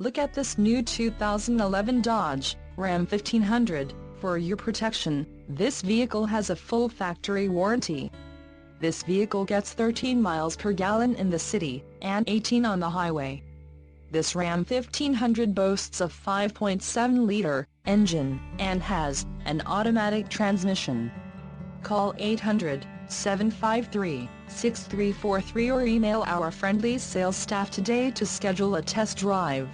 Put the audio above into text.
Look at this new 2011 Dodge Ram 1500. For your protection, this vehicle has a full factory warranty. This vehicle gets 13 miles per gallon in the city, and 18 on the highway. This Ram 1500 boasts a 5.7-liter engine, and has an automatic transmission. Call 800-753-6343 or email our friendly sales staff today to schedule a test drive.